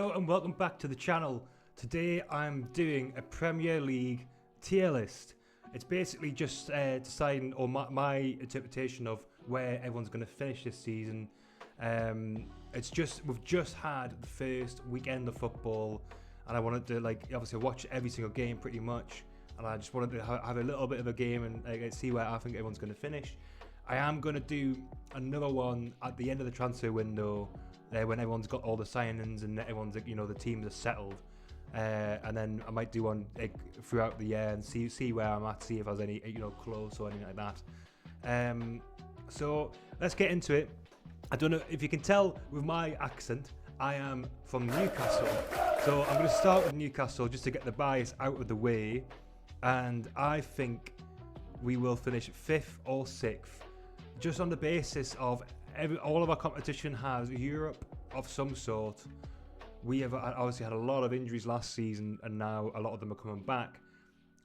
Hello and welcome back to the channel. Today I'm doing a Premier League tier list. It's basically just deciding, or my interpretation of where everyone's going to finish this season. We've just had the first weekend of football, and I wanted to obviously watch every single game pretty much, and I just wanted to have a little bit of a game and see where I think everyone's going to finish. I am going to do another one at the end of the transfer window, when everyone's got all the signings and everyone's the teams are settled, and then I might do one throughout the year and see where I'm at, see if there's any close or anything like that. So let's get into it. I don't know if you can tell with my accent, I am from Newcastle, so I'm going to start with Newcastle just to get the bias out of the way, and I think we will finish 5th or 6th, just on the basis of all of our competition has Europe of some sort. We have obviously had a lot of injuries last season, and now a lot of them are coming back.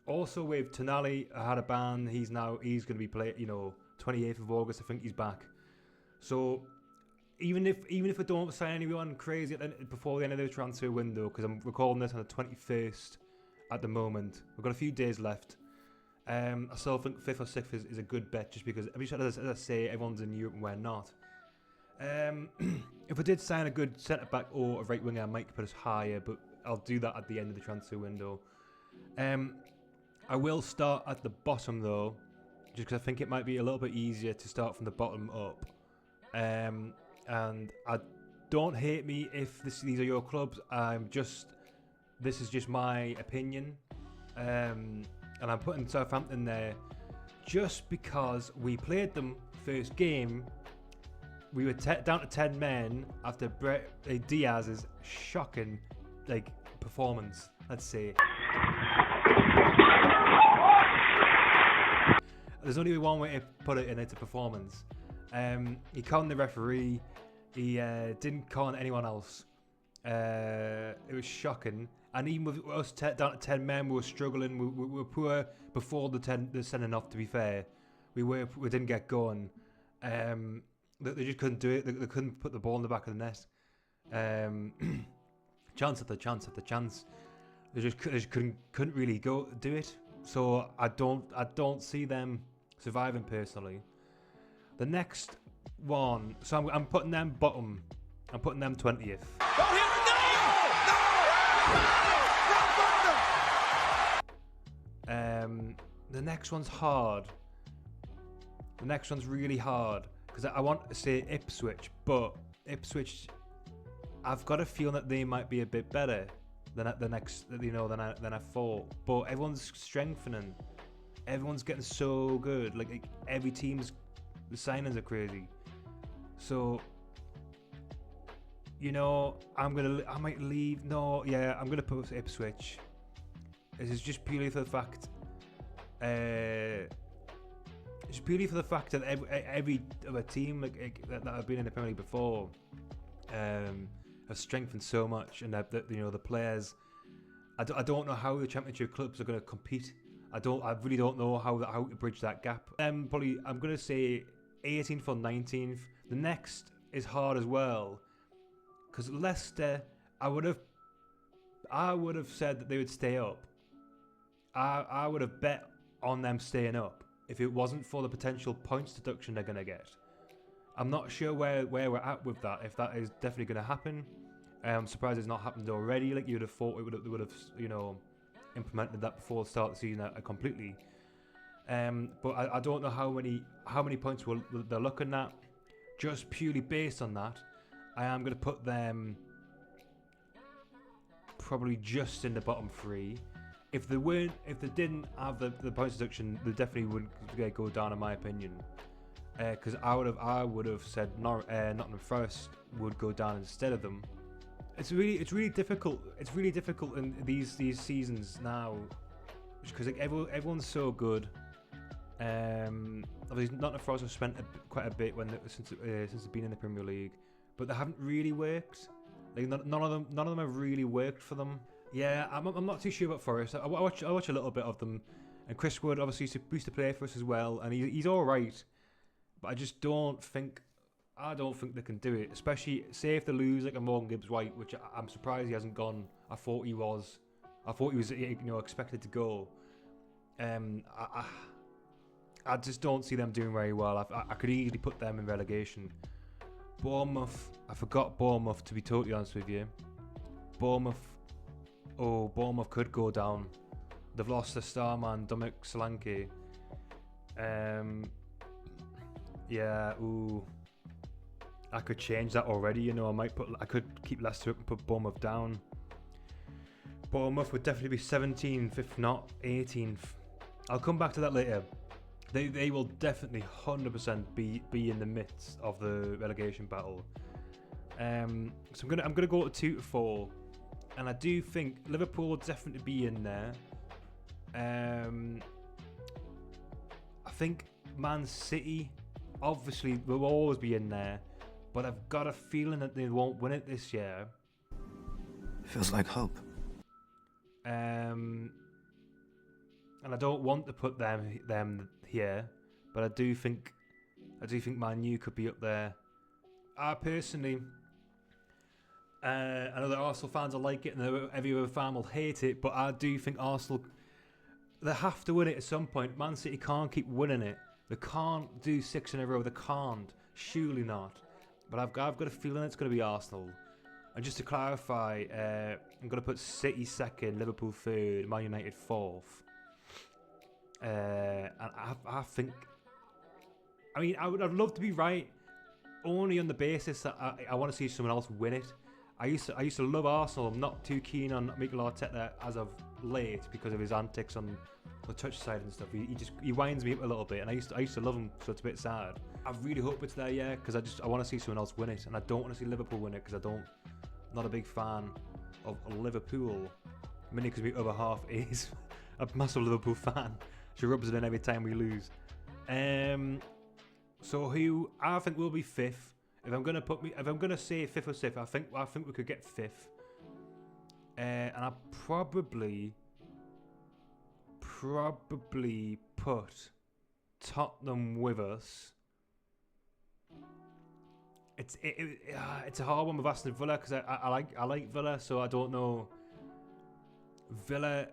Also with Tonali, I had a ban. He's going to be playing. 28th of August. I think he's back. So even if I don't sign anyone crazy before the end of the transfer window, because I'm recording this on the 21st at the moment, we've got a few days left. I still think 5th or 6th is a good bet, just because as I say, everyone's in Europe and we're not. If I did sign a good centre back or a right winger, I might put us higher, but I'll do that at the end of the transfer window. I will start at the bottom though, just because I think it might be a little bit easier to start from the bottom up. And don't hate me if these are your clubs. This is just my opinion. And I'm putting Southampton there just because we played them first game. We were down to 10 men after Diaz's shocking performance, let's say. There's only one way to put it, and it's a performance. He conned the referee. He didn't con anyone else. It was shocking. And even with us down to 10 men, we were struggling. We were poor before the sending off, to be fair. We didn't get going. They just couldn't do it. They couldn't put the ball in the back of the net. Chance after chance after chance. They just couldn't really do it. So I don't see them surviving personally. The next one, so I'm putting them bottom. I'm putting them 20th. The next one's hard. The next one's really hard because I want to say Ipswich, but Ipswich, I've got a feeling that they might be a bit better than than I thought. But everyone's strengthening. Everyone's getting so good. Every team's the signings are crazy. So I might leave. No, yeah, I'm gonna put Ipswich. This is just purely for the fact. It's purely for the fact that every other team that have been in the Premier League before have strengthened so much, and that the players. I don't know how the Championship clubs are going to compete. I really don't know how to bridge that gap. Probably I'm going to say 18th or 19th. The next is hard as well, because Leicester, I would have said that they would stay up. I would have bet on them staying up if it wasn't for the potential points deduction they're going to get. I'm not sure where we're at with that, if that is definitely going to happen. I'm surprised it's not happened already. You'd have thought they would have implemented that before the start of the season completely. But I don't know how many points they're looking at. Just purely based on that, I am going to put them probably just in the bottom 3. If they didn't have the points deduction, they definitely wouldn't go down, in my opinion. Because I would have said Nottingham Forest would go down instead of them. It's really difficult. It's really difficult in these seasons now, because everyone's so good. Obviously, Nottingham Forest have spent quite a bit since they've been in the Premier League, but they haven't really worked. None of them have really worked for them. Yeah, I'm not too sure about Forest. I watch a little bit of them, and Chris Wood obviously used to play for us as well, and he's all right, but I just don't think I don't think they can do it. Especially, say if they lose like a Morgan Gibbs-White, which I'm surprised he hasn't gone. I thought he was, expected to go. I just don't see them doing very well. I could easily put them in relegation. Bournemouth, I forgot Bournemouth, to be totally honest with you. Bournemouth could go down. They've lost their star man, Dominic Solanke. I could change that already, I could keep Leicester up and put Bournemouth down. Bournemouth would definitely be 17th, if not 18th. I'll come back to that later. They will definitely 100% be in the midst of the relegation battle. So I'm gonna go to 2 to 4, and I do think Liverpool will definitely be in there. I think Man City obviously will always be in there, but I've got a feeling that they won't win it this year. Feels like hope. And I don't want to put them here, but I do think Man U could be up there. I personally, I know that Arsenal fans will like it, and every other fan will hate it, but I do think Arsenal, they have to win it at some point. Man City can't keep winning it. They can't do 6 in a row. They can't. Surely not. But I've got a feeling it's going to be Arsenal. And just to clarify, I'm going to put City 2nd, Liverpool 3rd, Man United 4th. And I think, I'd love to be right, only on the basis that I want to see someone else win it. I used to love Arsenal. I'm not too keen on Mikel Arteta as of late because of his antics on the touch side and stuff. He winds me up a little bit, and I used to love him, so it's a bit sad. I really hope it's there, yeah, because I want to see someone else win it, and I don't want to see Liverpool win it because I'm not a big fan of Liverpool. Mainly because my other half is a massive Liverpool fan. She rubs it in every time we lose. So who I think will be 5th. If I'm gonna say 5th or 6th, I think we could get 5th. And I probably put Tottenham with us. It's a hard one with Aston Villa because I like Villa, so I don't know. Villa,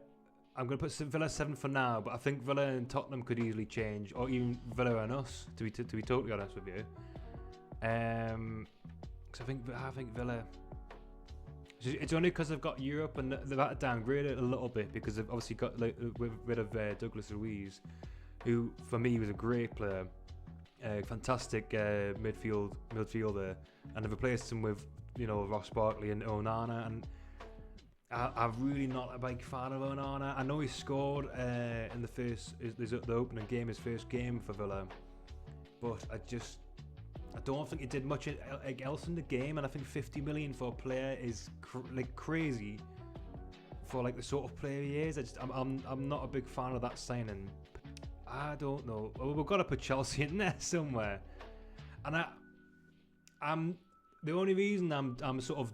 I'm going to put Villa 7 for now, but I think Villa and Tottenham could easily change, or even Villa and us, to be totally honest with you. Because I think Villa. It's only because they've got Europe and they've had to downgrade it a little bit because they've obviously got rid of Douglas Luiz, who for me was a great player, fantastic midfielder, and they've replaced him with Ross Barkley and Onana, and I'm really not a big fan of Onana. I know he scored in the opening game, his first game for Villa, but I don't think he did much else in the game, and I think 50 million for a player is crazy for the sort of player he is. I'm not a big fan of that signing. I don't know. Well, we've got to put Chelsea in there somewhere, and I'm the only reason I'm sort of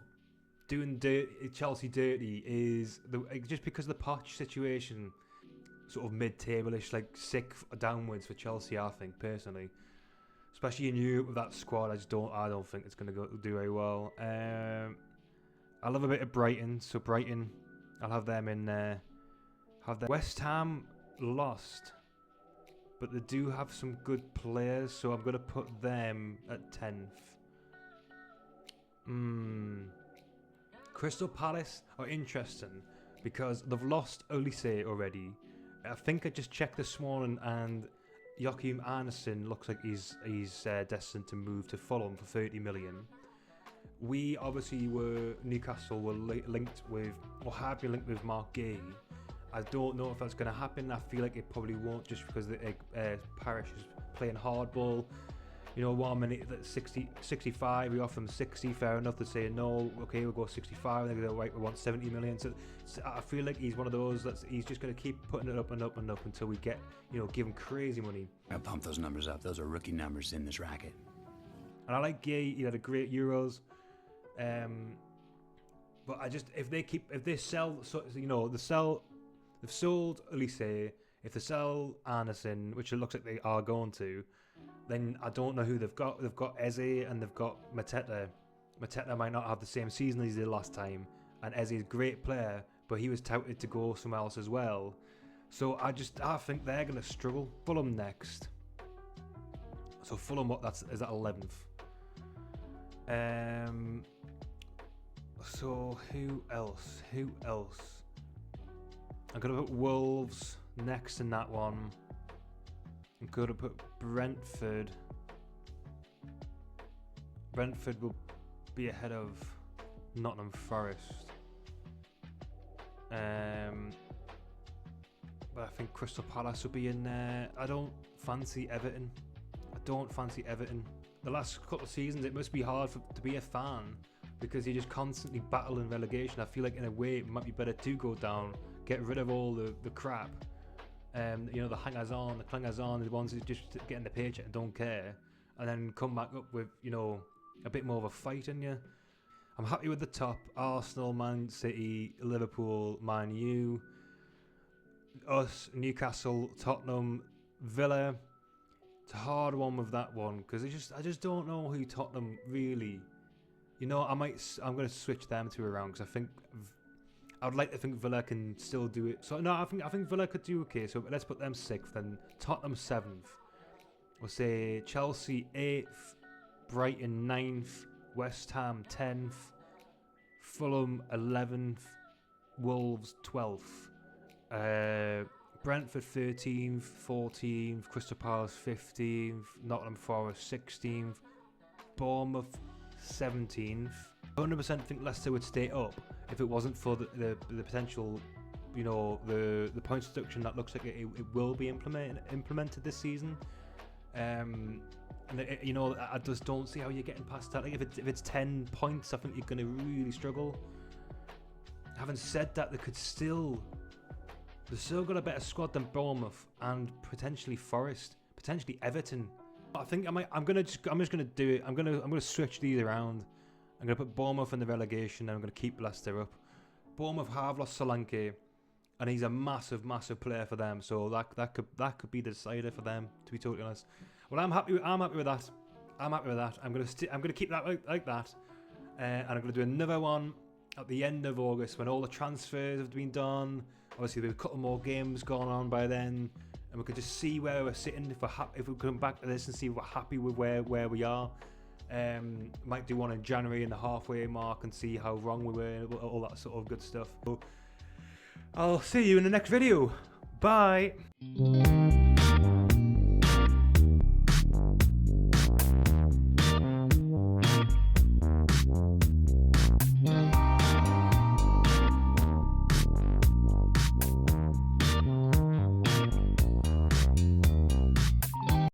doing Chelsea dirty is just because of the Poch situation, sort of mid-table-ish, sick downwards for Chelsea. I think personally. Especially in Europe with that squad, I don't think it's going to do very well. I love a bit of Brighton, so Brighton, I'll have them in there. West Ham lost, but they do have some good players, so I'm going to put them at 10th. Crystal Palace are interesting because they've lost Olise already. I think I just checked this morning, and Joachim Andersen looks like he's destined to move to Fulham for 30 million. We obviously Newcastle were linked with, or have been linked with Mark Gay. I don't know if that's going to happen. I feel like it probably won't, just because Parish is playing hardball. 1 minute, 65, we offer them 60, fair enough. They say no, okay, we'll go 65, and they go, right, we want 70 million. So I feel like he's one of those he's just going to keep putting it up and up and up until we get, give him crazy money. I pump those numbers up. Those are rookie numbers in this racket. And I like Gay. He had a great Euros. But if they sell, they've sold Olise. If they sell Andersen, which it looks like they are going to, then I don't know who they've got. They've got Eze and they've got Mateta. Mateta might not have the same season as he did last time, and Eze is a great player, but he was touted to go somewhere else as well. So I think they're going to struggle. Fulham next. So Fulham, is that 11th? So who else? I'm going to put Wolves next in that one. I'm going to put Brentford. Brentford will be ahead of Nottingham Forest. But I think Crystal Palace will be in there. I don't fancy Everton. The last couple of seasons, it must be hard to be a fan because you're just constantly battling relegation. I feel like in a way it might be better to go down, get rid of all the crap. The hangers on, the clangers on, the ones who just getting the paycheck and don't care, and then come back up with a bit more of a fight in you. I'm happy with the top: Arsenal, Man City, Liverpool, Man U, us, Newcastle, Tottenham, Villa. It's a hard one with that one because I just don't know who Tottenham really. I'm going to switch them two around because I would like to think Villa can still do it. So no, I think Villa could do okay. So let's put them 6th and Tottenham 7th. We'll say Chelsea 8th, Brighton 9th, West Ham 10th, Fulham 11th, Wolves 12th, Brentford 13th, 14th, Crystal Palace 15th, Nottingham Forest 16th, Bournemouth 17th. 100% think Leicester would stay up if it wasn't for the potential, the points deduction that looks like it will be implemented this season. And I just don't see how you're getting past that. Like if it's 10 points, I think you're going to really struggle. Having said that, they've still got a better squad than Bournemouth and potentially Forest, potentially Everton. I think I'm just gonna do it. I'm gonna switch these around. I'm gonna put Bournemouth in the relegation, and I'm gonna keep Leicester up. Bournemouth have lost Solanke, and he's a massive player for them. So that could be the decider for them, to be totally honest. Well, I'm happy with that. I'm gonna keep that like that, and I'm gonna do another one at the end of August when all the transfers have been done. Obviously, there'll be a couple more games going on by then, and we could just see where we're sitting. If we come back to this and see if we're happy with where we are. Might do one in January in the halfway mark and see how wrong we were, all that sort of good stuff. So I'll see you in the next video. Bye.